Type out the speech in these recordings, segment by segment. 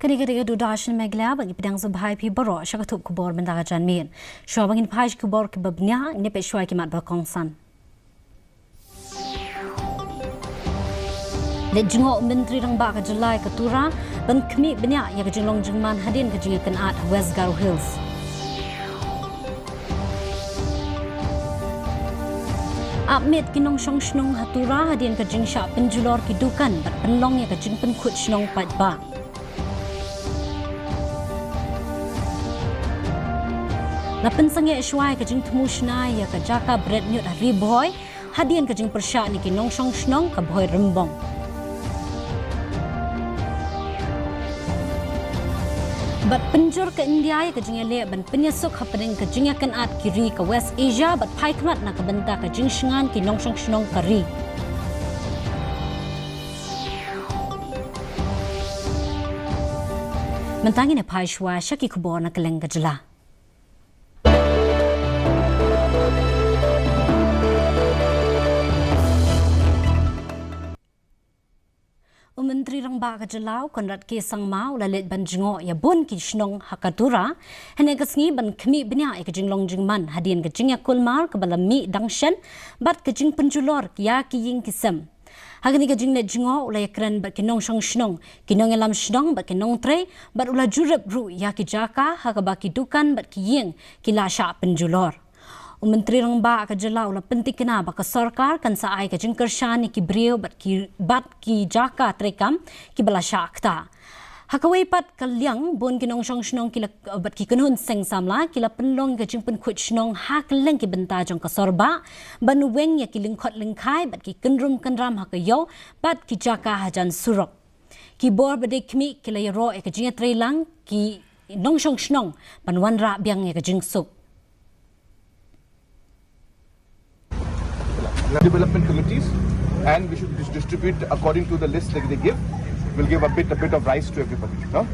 Kini-kini dudashin meghalaya bagi pedang subhai pi baro syakatup kubor benda janmin. Syua bangin paj kubor kebabnya ni peshuai kimat berkongsan. Let jengok Menteri Rangba ke Jelai ke Tura ban kemi banyak ya ke jenglong jengman hadin ke jengakan at West Garo Hills. Apmit kinong syong shnong hatura hadin ke jeng syak penjulor kidukan bat penlong ya ke jeng penkut shnong pat ba. Lapan sange syuai ke jeng temu shnai ya ke jaka bread nyut hari boy hadin ke jeng persyak ni kinong syong shnong ke boy rembong. Bat penjur ke India ya ke jeng elek ban penyesuk hapening ke jeng akan at kiri ke West Asia bat pai kemat nak kebenta ke jeng shengan ki nong shong shnong kari. Mentangi ne pai shwa syaki kubor nak keleng ke jela. Menteri Rangba ke Jelau konrat ke sang mau lalit ban jengo ya bun ki shnong hakatura hene kesngi ban kemi benya ke jenglong jengman hadin ke jengya kulmar ke balam mi dangshan bat ke jeng penjulor ya ki ying kisem hagani ke jengne jengo ulai kran bat kinong shong shnong kinong elam shnong bat kinong tre bat ula jurep ru ya ki jaka ha ka baki dukan bat ki ying ki la sha penjulor. Menteri Rangba ke Jelau la penting kena baka sarkar kan saai ke jeng kershani ki brio bat ki jaka trekam ki bala syakta. Hakawai pat kalyang bon kinong shong shnong ki bat ki kenun seng samla ki la penlong ke jeng penkut shnong hak leng ki benta jong ka sorba ban weng ya ki lingkot lingkai bat ki kenrum kenram hakayo bat ki jaka hajan surok. Ki bor bade kmi ki la ro e ke jeng trelang ki nong shong shnong ban wanra biang ya ke jeng suk. Development committees, and we should distribute according to the list that they give. We'll give a bit of rice to everybody. No?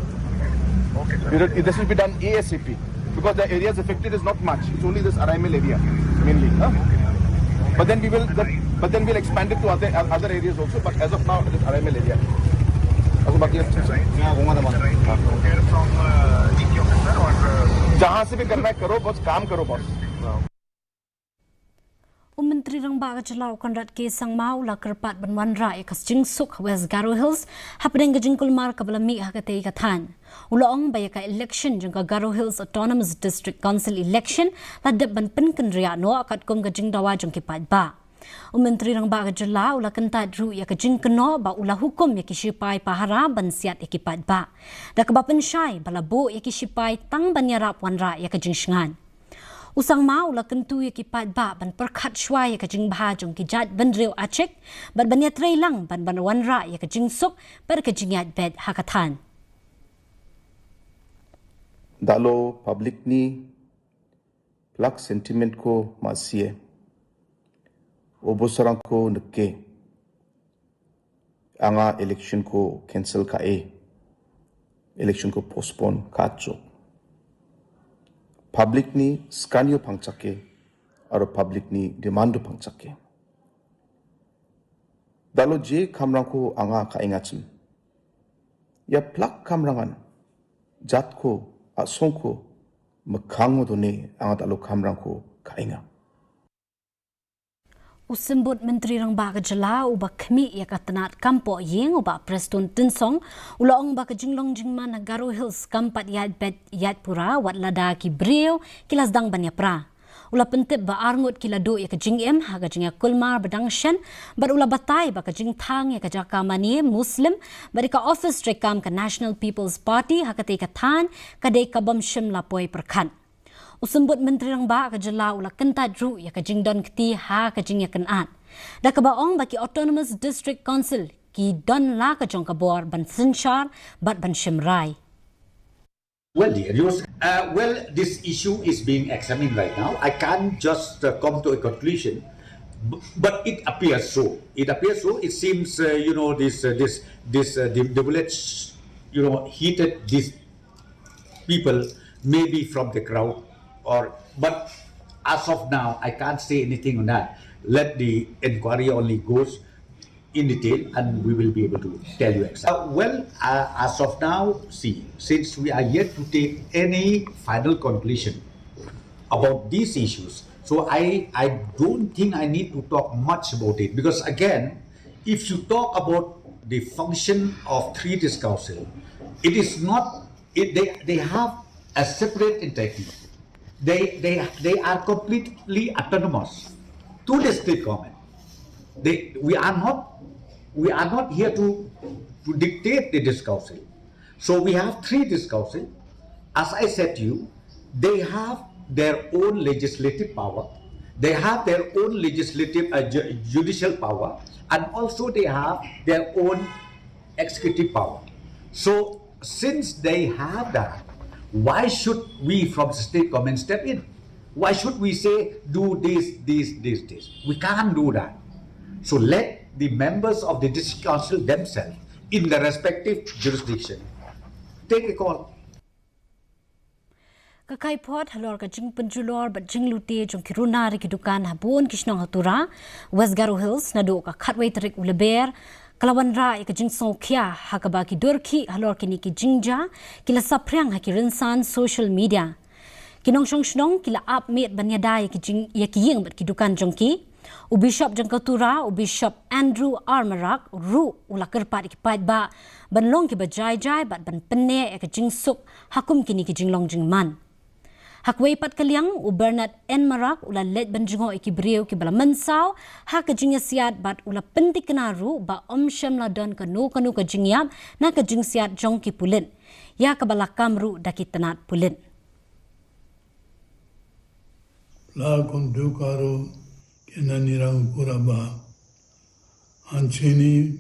Okay. This will be done ASAP because the areas affected is not much. It's only this Araimel area mainly. No? But then we'll expand it to other areas also. But as of now, it is Araimel area. जहाँ से भी करना है करो बस काम करो बस. Menteri Rangba ke Jelau konrat ke sang mau la kerpat banwan rai ke jeng suk West Garo Hills hapdeng ke jeng kulmar ke belami hakate ikatan. Ulaong baya ka election jeng ke Garo Hills Autonomous District Council election la dep ban penken ria no akat kum ke jeng dawa jeng kipat ba. Menteri Rangba ke Jelau la kentat ru ya ke jeng keno ba ula hukum ya ki sipai pahara ban siat ikipat ba. Da ke bapen syai bala bo ya ki sipai tang ban yarap wan ra ya ke jeng shengan. Usang mau la kentu ya ki pat ba ban perkat shwa ya ka jing bha jong ki jat ban reu achek ban ban ya trei lang ban ban wan ra ya ka jing suk per ka jing yat bed hakathan. Dalo public ni plak sentiment ko masie obosarang ko neke anga election ko cancel ka election ko postpone ka chok. Public ni skanyo pangchake aro public ni demand pangchake. Dalo je kamrang ko anga kaingachim. Ya plak kamrangan jat ko asong ko makhang mo done anga dalo kamrang ko kainga. Usembut Menteri Rangba ke Jelau uba kemi ya katanat kampo yeng uba Preston Tinsong ulaong ba ke jinglong jingman Garo Hills kampat yat bed yat pura wat lada ki breu kilas dang banya pra. Ula pentip ba arngut kilado ya ke jingem ha ke jingya kulmar bedangshan bar ula batai ba ke jing thang ya ke jaka mani Muslim bari ka office rekam ke National People's Party ha ke te katan kadai kabam shim lapoi perkan. Usembut Menteri Rangba ke Jelau la kentat ru ya ke jingdon keti ha ke jing ya kenat. Da ke baong baki Autonomous District Council ki don la ke jong kabor ban senshar bat ban shimrai. Well, dear, this issue is being examined right now. I can't just come to a conclusion, but it appears so. It appears so. It seems, the bullets, heated these people, maybe from the crowd. But as of now, I can't say anything on that. Let the inquiry only goes. in detail, and we will be able to tell you exactly. As of now, see, since we are yet to take any final conclusion about these issues, so I don't think I need to talk much about it, because again, if you talk about the function of three district council, it is not, they have a separate entity. They are completely autonomous to the state government. We are not here to dictate the district council. So we have three district council. As I said to you, they have their own legislative power, they have their own legislative judicial power, and also they have their own executive power. So since they have that, why should we from the state government step in? Why should we say do this? We can't do that. So let the members of the district council themselves in the respective jurisdiction take a call. Kakai pot halor ka jing penjulor bat jing lute jong kiruna ri kidukan habun kishnong hatura West Garo Hills na do ka khatway tarik uleber kalawan ra ka jing songkya hakaba ki dorki halor kini ki jingja kila saprang hakirinsan social media kinong shnong kila up met banyada ki jing ya ki ying bat kidukan jongki u bishop jong Tura u bishop Andrew Armarak ru ula kerpat ki pait ba banlong ki bajai jai bat ban penne ka jing suk hakum kini ki jing long jing man Hakway pat kaliang u Bernard N. Marak ula let banjingo ikibriw ki bala mansaw ha ka jingya siat bat ula pentik kanaru ba omsyam la don kanu ka jingyam na ka jing siat jong ki pulin ya ka bala kamru daki tanat pulin La kundu karo kenanirang puraba anchini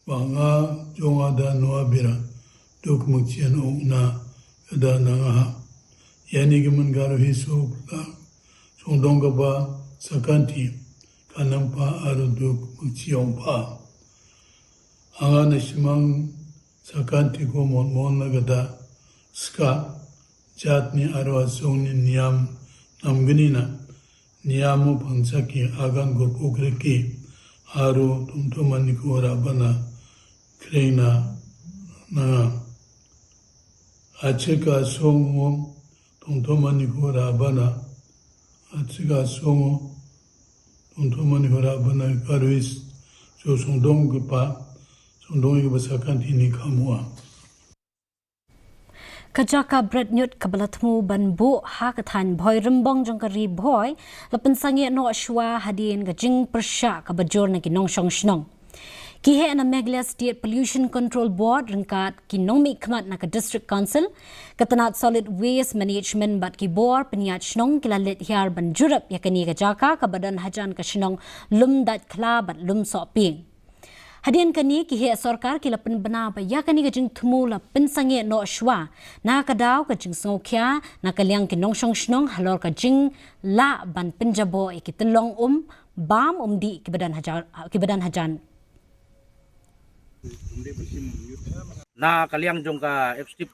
banga jongada noabira duk mukchian na kada nanga yani giman Garo Hills la sondonga ba sakanti kanampa aruduk mukchiong pa anga nasimang sakanti ko mon nagada ska jatni arwa songni niyam namganina niyamu pangsaki agan gorpokreki aru tumtumani ko rabana kreina na achika songo tumtumani ko rabana achika songo tumtumani ko rabana Garo Hills so sondong pa sakanti ni kamua Kajaka bread nyut kabalatmu banbu hakatan boy rembong jongkari boy lapan sangi no ashwa hadin gajing persya kabajor na kinong shnong Kihe na Meghalaya State Pollution Control Board rengkat kinong mikmat na ka District Council katanat solid waste management bat ki bor peniat shnong kilalit hiar banjurap yakani kajaka kabadan hajan ka shnong lum dat kla bat lum soping Hadian kani kihe sarkar kila penbena ba yakani kajing thmula pensange no shwa na kadaw kajing songkya na kalyang kinong shnong halor kajing la ban penjabo ikitlong bam di kibadan hajan na kaliang jong ka FSTIP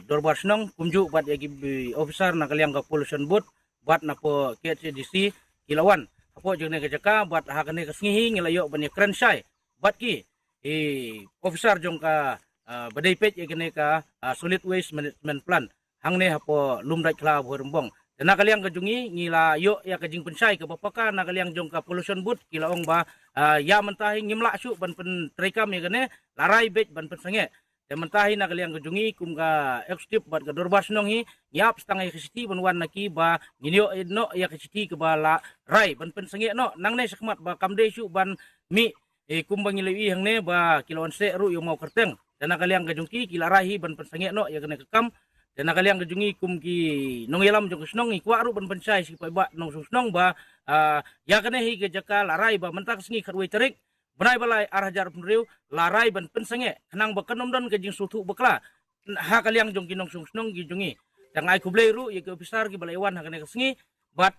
dorbar snong kumju bat yagi officer na kaliang ka pollution board bat na po KHASI kilawan apo jong ne kajaka bat hakane kasngihi ngelayo bani kranshai bat ki officer jong ka badai pet yagi ka solid waste management plan hangne apo lumdai kla borembong dan na kaliang kajungi ngila yo ya kajing pensai ke bapaka na kaliang jong ka pollution board kilaong ba ya mentahi ngimla su ban pen trekam ya gane larai bet ban pen sange dan mentahi na kaliang kajungi kum ka FSTIP bat ka dorbas nong hi yap stang ya kisiti ban wan naki ba nginyo no ya kisiti ke bala rai ban pen sange no nang ne sakmat ba kamde su ban mi kum bang ngilewi hang ne ba kilawan se ru yo mau kerteng dan na kaliang kajungki kilarahi ban pen sange no ya gane kekam dan nakaliang kajungi kum ki nong yalam jong snong i kwa ru ban pansai si pa ba nong snong ba ya kane hi ke jaka larai ba mentak singi kharwei tarik banai balai arhajar punriu larai ban pensange kanang ba kanom don ke jing sutu bakla ha kaliang jong ki nong snong ki jungi yang ai kublei ru ye ke officer ki balai wan ha kane singi bat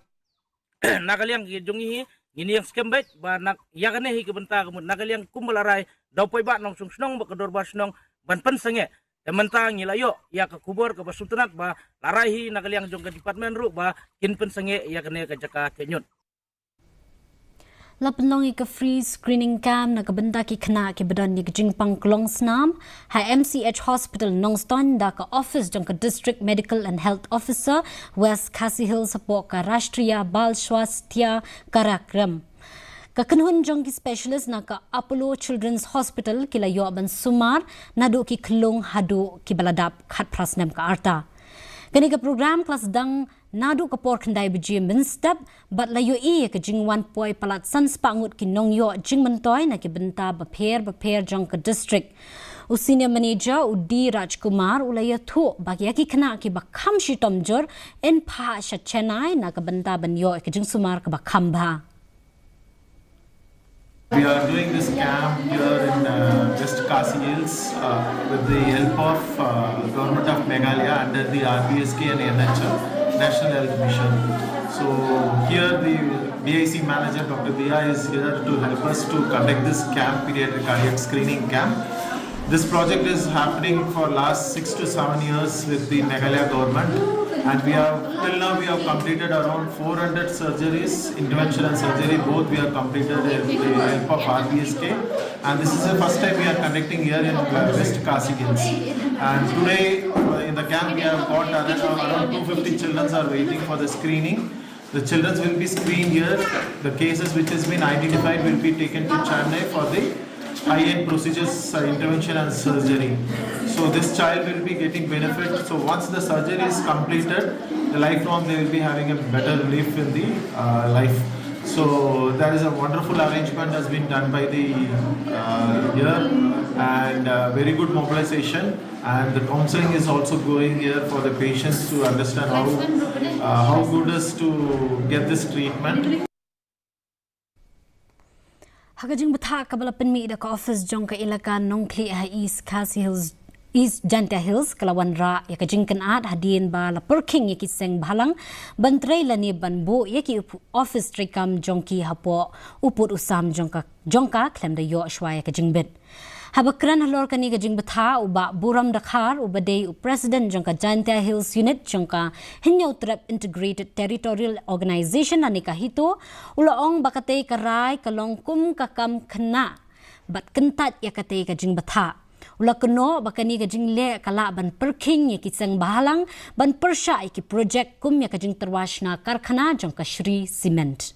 nakaliang ki jungi hi ini yang skembet ba nak ya kane hi ke benta nakaliang kum larai dau pai ba nong snong ba kedor ba snong ban pensange Mentang ngilayo ya ke kubur ke basultanat ba larahi nakaliang jong ke department ru ba kin pensange ya kene ke jaka kenyut Lapelong ika free screening camp na kabenda ki khna ki badan ni jingpang klong snam ha MCH hospital nongston da ka office jong ka district medical and health officer West KHASI Hills support ka Rashtriya Bal Swasthya Karakram kakanhun jong ki specialist na ka Apollo Children's Hospital kila yo ban sumar nadu ki klong hadu ki baladap khat prasnam ka arta kani ka program kelas dang nadu kapor khandai biji minstep but layo e ka jingwan poi palat sans pangut ki nong yo jingmantoy na ki benta baper jong ka district senior manager Udi Rajkumar ulaya thu bagya ki khna ki bakham shitomjor en pha sha chennai na ka benta ban yo ka jing sumar ka bakham bha. We are doing this camp here in West KHASI Hills with the help of Government of Meghalaya under the RBSK and NHL, National Health Mission. So here the BIC manager Dr. Dia is here to help us to conduct this camp, pediatric cardiac screening camp. This project is happening for last 6 to 7 years with the Meghalaya government, and till now we have completed around 400 surgeries, intervention and surgery both we have completed with the help of RBSK, and this is the first time we are conducting here in West KHASI Hills. And today in the camp we have got around 250 children are waiting for the screening. The children will be screened here. The cases which has been identified will be taken to Chennai for the high-end procedures, intervention and surgery. So this child will be getting benefit. So once the surgery is completed, the lifelong they will be having a better relief in the life. So that is a wonderful arrangement has been done by the here, and very good mobilization, and the counseling is also going here for the patients to understand how good is to get this treatment. Hakajing bata kabala penmi da ka office jong ka ilaka nongkli ha East KHASI Hills East Jaintia Hills kalawan ra ya ka jingkan at hadien ba la parking ya ki seng bhalang bantrai la ni banbo ya ki office trikam jong ki hapo uput usam jong ka klem da yo shwa ya ka jingbet habakran halor kani ka jing bata uba buram dakhar ubadei president jong ka Jaintia Hills unit jong ka hinyo trap integrated territorial organization ani ka hito ulaong bakatei karai kalongkum kakam khna bat kentat ya katei ka jing bata ula keno bakani ka jing le kala ban parking ya ki sang bahalang ban persha ki project kum ya ka jing terwashna karkhana jong ka Shri Cement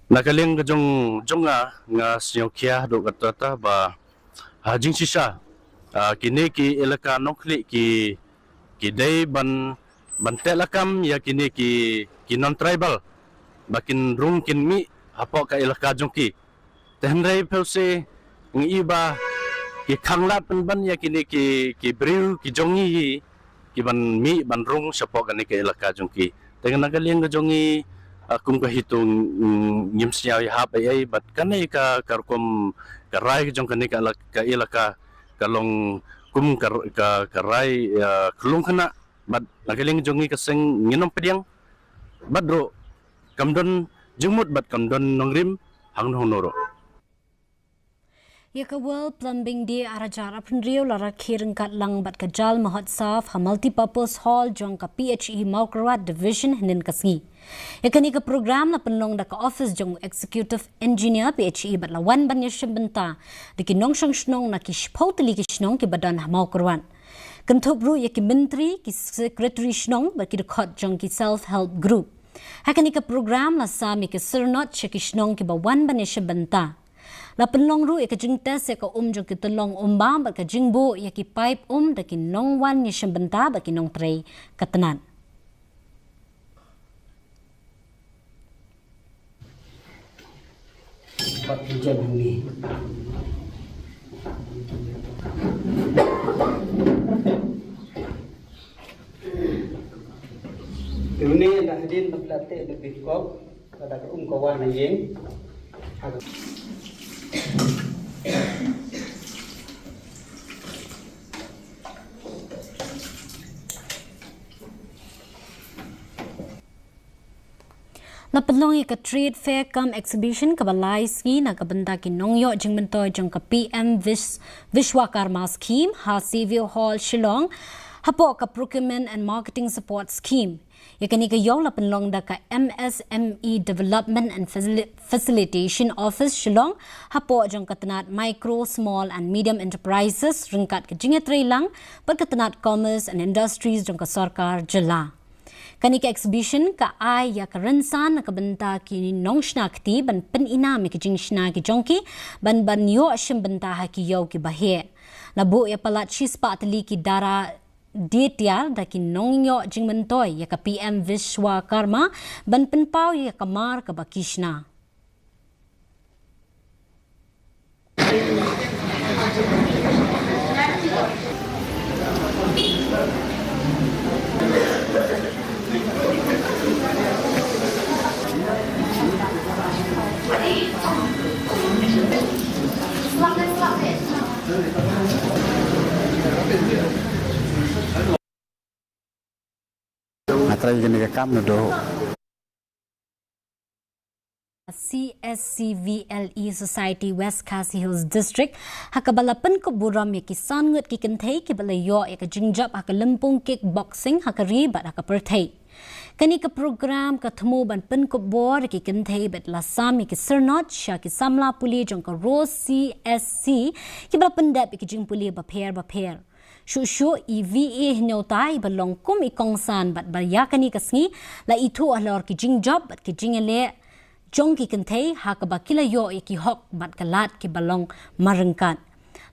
nakaling jonga nga siyokia do katata ba hajing sisa kini ki elaka nokli ki day ban telakam ya kini ki non tribal bakin rung kin mi hapo ka elaka jongki tenrai pelse ngi iba ki khanglat ban ya kini ki briu ki jongi ki ban mi ban rung sapo kan ki elaka jongki tengan nakaling jongi kum ka hitung ngimsya ya hai bat kanai ka karkom karai jong kanai ka ilaka kalong kum ka karai klung khana bat nagaling jongi ka seng nginom pediang badro kamdon jumut bat kamdon nongrim hang noro Yaka World Plumbing Day arajara prenrio lara kireng katlang bat kajal mahotsaf ha multipurpose hall jong ka PHE Maukarat division hinin kasngi. Yaka ni ka program na penlong da ka office jong executive engineer PHE bat lawan ban yashim benta diki nong shang shnong na ki shpautali ki shnong ki badan ha Maukarat. Kantobru yaki menteri ki secretary shnong bat ki dekot jong ki self help group. Haka ni ka program na sami ki sirnot shaki shnong ki bawan ban yashim benta. La penlong ru ya ka jing tes ya ka jong ki telong umbang ba ka jing bo ya ki pipe da ki nong wan ya shembenta ba ki nong tray katanan. Pak hujan ini. Ini dah hadir berlatih lebih kok pada kawan yang Lapelong ka trade fair kam exhibition kabalai ski na kabanda ki nongyo jingmentoy jong ka PM Vishwakarma scheme ha Civil Hall Shillong hapo ka procurement and marketing support scheme Yakani ka yaw la penlong da ka MSME Development and Facilitation Office Shillong hapo jong katanat micro, small and medium enterprises ringkat ka jingetre lang pagkatanat commerce and industries jong ka sarkar jala. Kani ka exhibition ka ay ya karansan na kabenta ki nongshna kti ban penina mi ki jingshna ki jongki ban yo ashim benta ha ki yaw ki bahe. Labu ya palat shispa atli ki dara Dietial da ki nongyo jingmentoy ya ka PM Vishwakarma ban penpau ya kamar ka bakishna. CSCVLE Society West KHASI Hills District hakabalapan ko buram ya kisan ngut kikintay kibalayo ya ka jingjap hakalempung kickboxing hakaribat hakapertay. Kani ka program ka thmu ban pen ko bor kikintay bet lasam ya kisernot siya kisamla puli jong ka ro CSC kibalapan dap ya kijing puli baper. Shushu EVA hinautai balong kum ikongsan bat bayakani kasngi la itu ahlor ki jingjap bat ki jingele jong ki kentay hakaba kilayo ki hok bat kalat ki balong marengkat.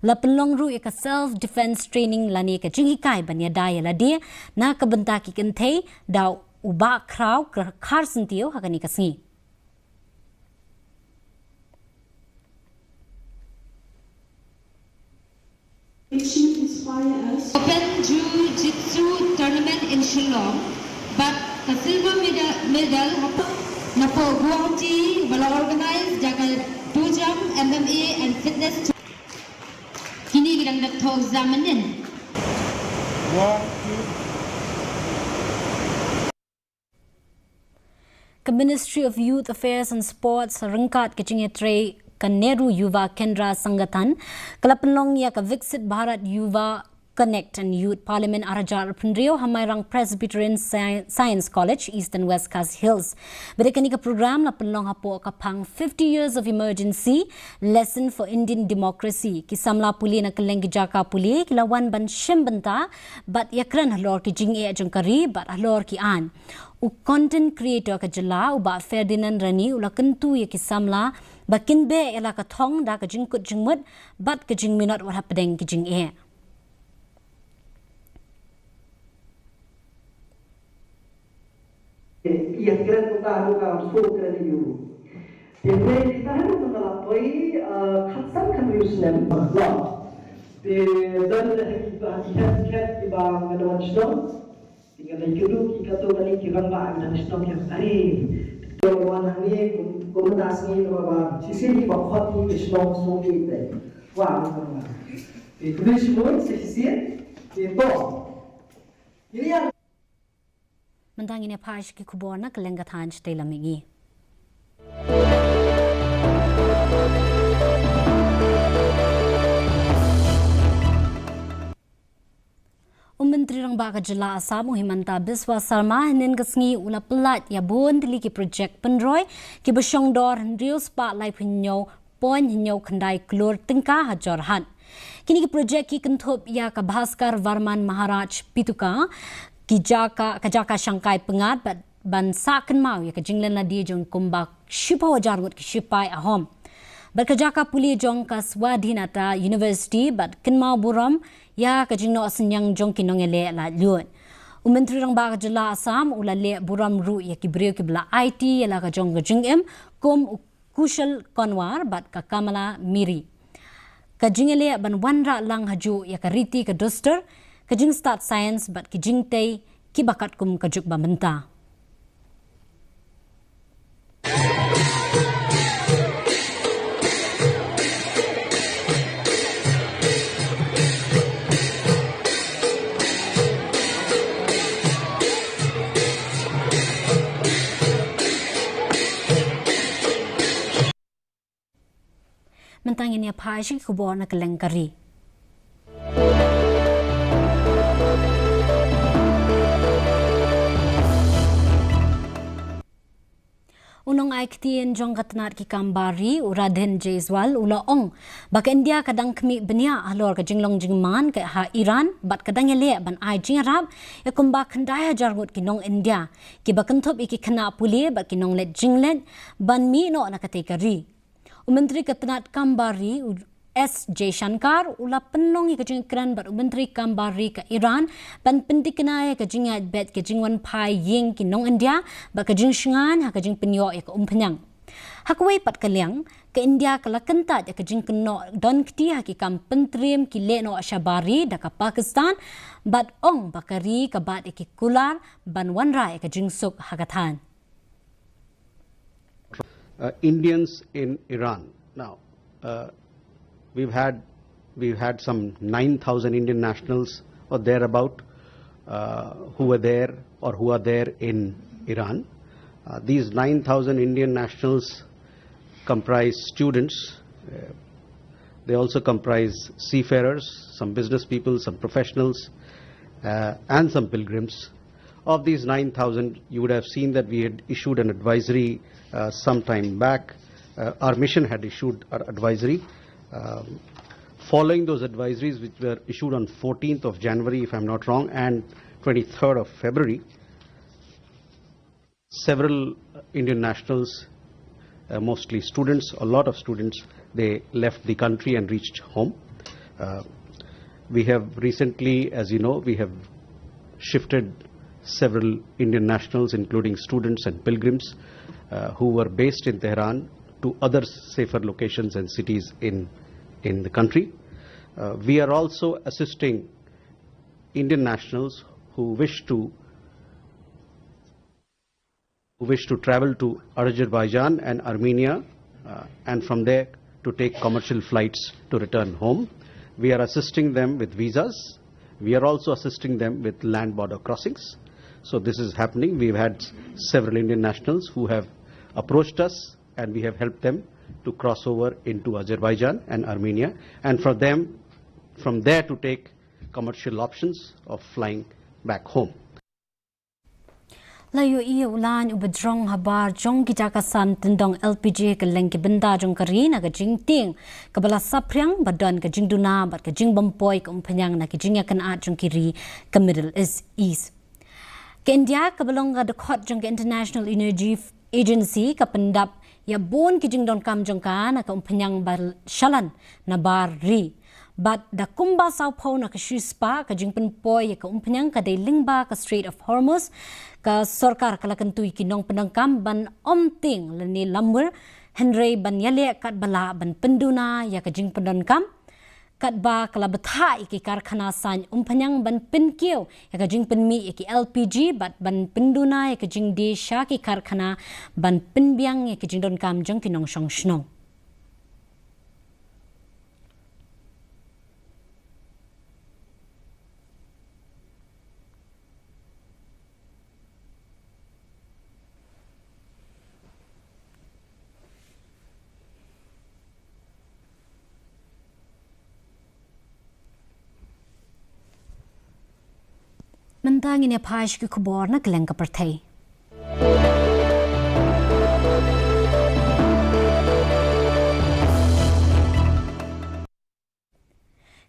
La pelong ru ka self defense training lani ka jinghikai banya daya la dia na kabenta ki kentay daw uba kraw khar sentiyo hakani kasngi. Open Jiu-Jitsu tournament in Shillong, but the silver medal na po Guangji wala organize jaga 2 jump MMA and fitness. Kini gilang dakto examinin. The Ministry of Youth Affairs and Sports rengkat kecingnya Kaneru Yuva Kendra Sangatan, Kalapenlong ya ka Viksit Bharat Yuva Connect and Youth Parliament Arajar Pendrio Hamairang Presbyterian Science College, East and West KHASI Hills. Berikani ka program na penlong hapo kapang 50 Years of Emergency Lesson for Indian Democracy. Kisamla puli na kaleng jaka puli kilawan ban shimbenta bat yakran halor ki jing e jongkari bat halor ki an. U content creator ka jala u ba Ferdinand Rani ula kentu ya kisamla bakin be ela ka thong da ka jingkut jingmut bat ka jing minot wat hapedeng ki jing e. Ia kira kita ada so kira diu. Jadi kita harus mengalami khasam khamiyusnem lah. Dan kita di bawah medan stone. Tinggal dulu kita tu balik kita bawah medan stone yang tadi. Orang ni komunitas ni bawah sisi di bawah di stone so kita. Wah, itu semua sisi itu. Ini Mentang ini pash ki kubona kelenggathan stay lamingi. Menteri Rang Baka Jala Assam Himanta Biswa Sarma hinin kasngi ula pelat ya bon dili ki project penroy ki besyong dor hendriu spotlight hinyo point hinyo khandai klor tingka hajorhan. Kini ki project ki kenthop ya ka Bhaskar Varman Maharaj Pituka Kajaka Shangkai pengat ban saken mau ya kajinglen la dia jong kumbak shipa wajar ngut ki shipai ahom. Berkajaka puli jong ka Swadhinata University bat kenmau buram ya kajingno senyang jong kinongele la luon. Menteri Rang Baka Jala Assam ula le buram ru ya ki brio ki bla IT ya la kajong kajingem kum kushal konwar bat ka Kamala Miri. Kajingele ban wanra lang haju ya ka riti ka duster kajing start science bat kijing tay kibakat kum kajuk bamenta. Mentang ini apa sih kubur nak kelengkari. ai ktien jong katnat ki kambari uradhen Jaiswal ula ong bak India kadang kmi benia alor ka jinglong jingman ke ha Iran bat kadang ele ban ai jing Arab ya kumba khandai hajar gut ki nong India ki bakanthop iki khana puli bat ki nong let jinglet ban mi no na kategori Menteri Katnat Kambari S. Jaishankar ula penong ke jing kran bat Menteri Kambari ke Iran ban pendikenai ke jing bet ke jingwan pai ying ki nong India ba ke jing shingan ha ke jing penyo ya ke penyang hakwai pat kaliang ke India kala kentat ya ke jing keno don kti ha ki kam pentrim ki le no Shabari da ka Pakistan bat ong bakari ke bat ki kular ban wanra ya ke jing suk hakathan Indians in Iran now We've had some 9,000 Indian nationals or thereabout who were there or who are there in Iran. These 9,000 Indian nationals comprise students. They also comprise seafarers, some business people, some professionals, and some pilgrims. Of these 9,000, you would have seen that we had issued an advisory some time back. Our mission had issued our advisory. Following those advisories which were issued on 14th of January, if I'm not wrong, and 23rd of February, several Indian nationals, mostly students, a lot of students, they left the country and reached home. We have recently, as you know, we have shifted several Indian nationals, including students and pilgrims, who were based in Tehran to other safer locations and cities in the country. We are also assisting Indian nationals who wish to travel to Azerbaijan and Armenia and from there to take commercial flights to return home. We are assisting them with visas. We are also assisting them with land border crossings. So this is happening. We've had several Indian nationals who have approached us and we have helped them to cross over into Azerbaijan and Armenia, and from there to take commercial options of flying back home. Layu iya ulan ubedrong habar jong kijakasan tendong LPG ke lengki benda jong kari na kajing ting kabala sapriang badan kajing duna bat kajing bampoy ke umpenyang na kajing yakan at jong kiri ke Middle East. Ke India kabalong ga dekot jong ke International Energy Agency ka pendap ya bon kijing don kam jong ka na ka umpenyang bal shalan na bari bat da kumba sao pau na ka shispa ka jing penpoy ya ka umpenyang ka day lingba ka Strait of Hormuz ka sorkar kala kentui kinong penangkam ban omting lani lamur Henry ban yale kat bala ban penduna ya ka jing penangkam kat ba kala bathai ki karkhana san umpenyang ban penkiu ya ka jing penmi ya ki LPG bat ban penduna ya ka jing desha ki karkhana ban penbiang ya ki jing don kam jong kinong shong shnong Mentang ini paish ki kubor na keleng ka pertai.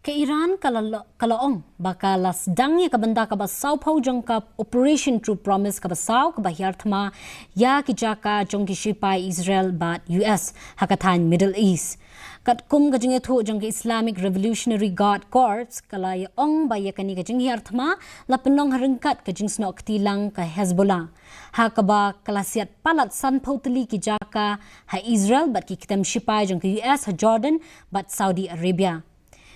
Ke Iran kalaong bakalas dangnya ka benda ka basaw pau jong ka Operation True Promise ka basaw ka bahyartma ya ki jaka jong ki shipai Israel bat US hakatan Middle East. Kat kum ka jing etho jong ki Islamic Revolutionary Guard Corps kalay ong baya kani ka jing hiartma la penong harengkat ka jing snok tilang ka Hezbollah. Ha ka ba kalasiat palat san pautali ki jaka ha Israel bat ki kitam shipai jong ki US ha Jordan bat Saudi Arabia.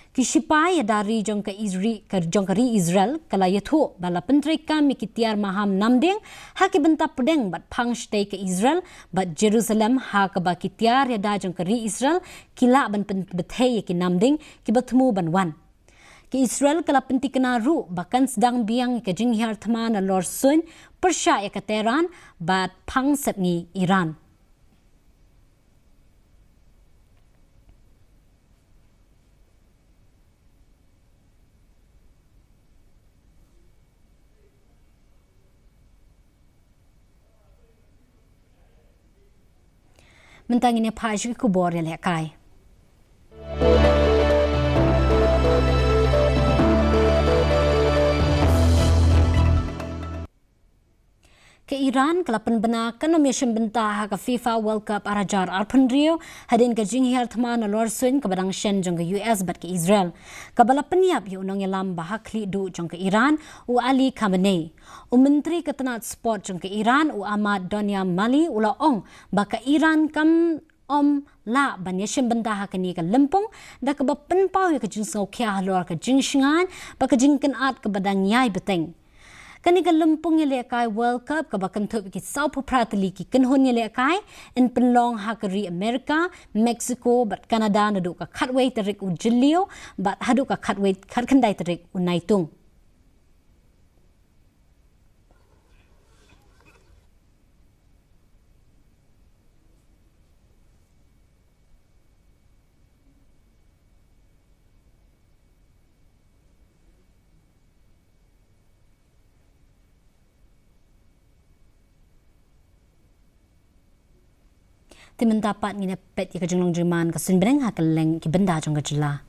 Kishipai dari jong ka Israel kala yatho bala pentri kam mikitiar maham namding ha ki benta pedeng bat phang stay ka Israel bat Jerusalem ha ka ba kitiar yada jong ka Israel kila ban bethei ki namding ki batmu ban wan ki Israel kala penti kena ru bakan sedang biang ka jing hiar thma na lor sun persya ya ka Tehran bat phang satngi Iran. mentang ini paju kubor ya lekai. Ke Iran kelapan benar kenomisyen bentah ke FIFA World Cup arajar arpendrio hadin ke jinghir thman lorsun ke badang shen jong ke US bat ke Israel. Kabala peniap yu unong yalam bahakli du jong ke Iran u Ali Khamenei. U menteri ketenat sport jong ke Iran u Ahmad Donia Mali ula ong baka Iran kam la ban yeshen bentah kini ke lempung da ke bapen pau ke jing sokya lor ke jing shingan baka jing kenat ke badang nyai beteng. Kani ka lempung lekai World Cup ka bakan thup ki sau pratli ki kanhon lekai in penlong hakari Amerika, Mexico bat Canada nadu ka khatway tarik u jilio bat hadu ka khatway khandai tarik u naitung. Timen dapat ngine pet ya kejunglong jerman ka sunbreng ha keleng ki benda jong kejela.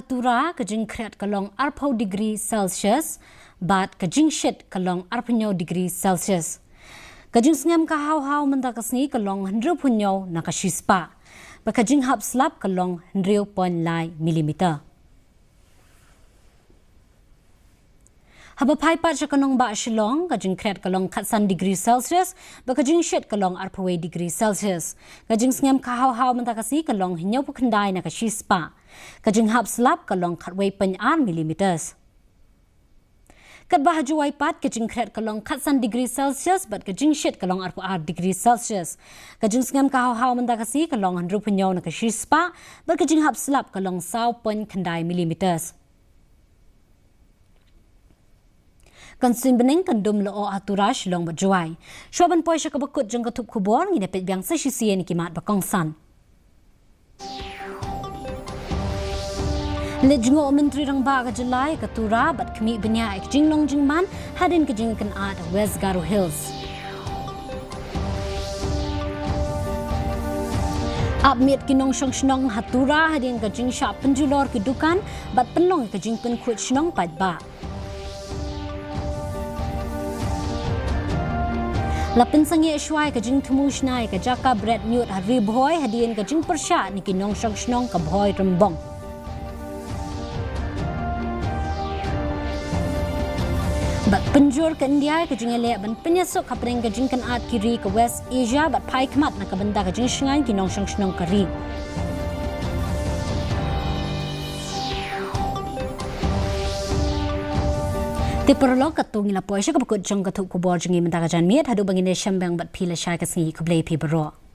Tura kejing kreat kalong 40 degree Celsius bat kejing shet kalong 40 degree Celsius. Kejing sengam ka hau-hau menta kasni kalong 100 punyo na kashispa. Ba kejing hap slap kalong 100.9 mm. Habapai pat kanong ba Shillong kajing kret kalong 40 degree Celsius ba kajing shet kalong 40 degree Celsius kajing sngam kahaw-haw mentakasi kalong hinyaw pukandai na kashispa kajing hap slap kalong 40.8 mm. Kat bahajuai pat kajing kret kalong 40 degree Celsius bat kajing shet kalong 40 degree Celsius kajing sngam kahaw-haw mentakasi kalong 100 punyaw na kashispa ba kajing hap slap kalong 20.9 mm. Kansin bening kandum loo Tura Shillong bajuai. Shuaban poi sya kabakut jang katup kubor ngine pet biang sa sisiye ni kimat bakong san. Lejngo menteri rang ba ka Julai ka Tura bat kami benya ek jinglong jingman hadin ke jing kan at West Garo Hills. Abmit kinong syong shnong hatura hadin ke jing sya penjulor kedukan bat penlong ke jing pen kut shnong pat ba. Lapin sangi shwai ka jing thumu shnai ka jaka bread nyut hari bhoy hadien ka jing persya ni kinong syong shnong ka bhoy rembong. Bat penjur ke India ka jing ele ban penyesuk ka preng ka jing kan at kiri ka West Asia bat pai kmat na ka benda ka jing shngai kinong syong shnong ka ri. Tiperlo katung ila poisya kabukut jong katup kubor jengi mentaka jan miet hadu bangine syambang bat pila syai kasngi kublay pi bero.